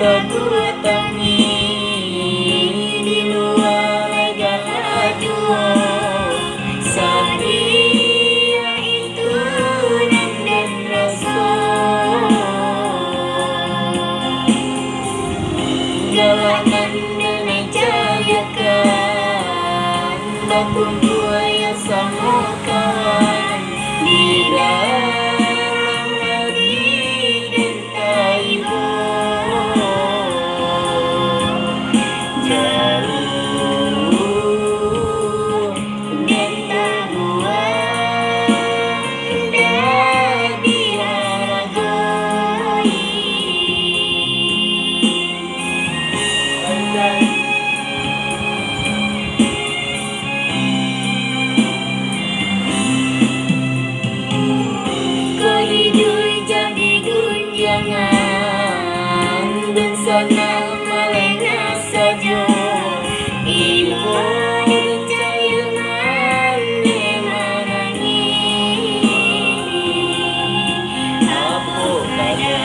kedua tangi di luar segala jua Satria itu dan rasul jalanan mencayakan bakun buaya sama kawan di dalam hati dan taibo jauh dan terbuang dari haragoi. Hidui jadi gunjangan dan senang melengah saja ibu percaya mandi menangis apa kaya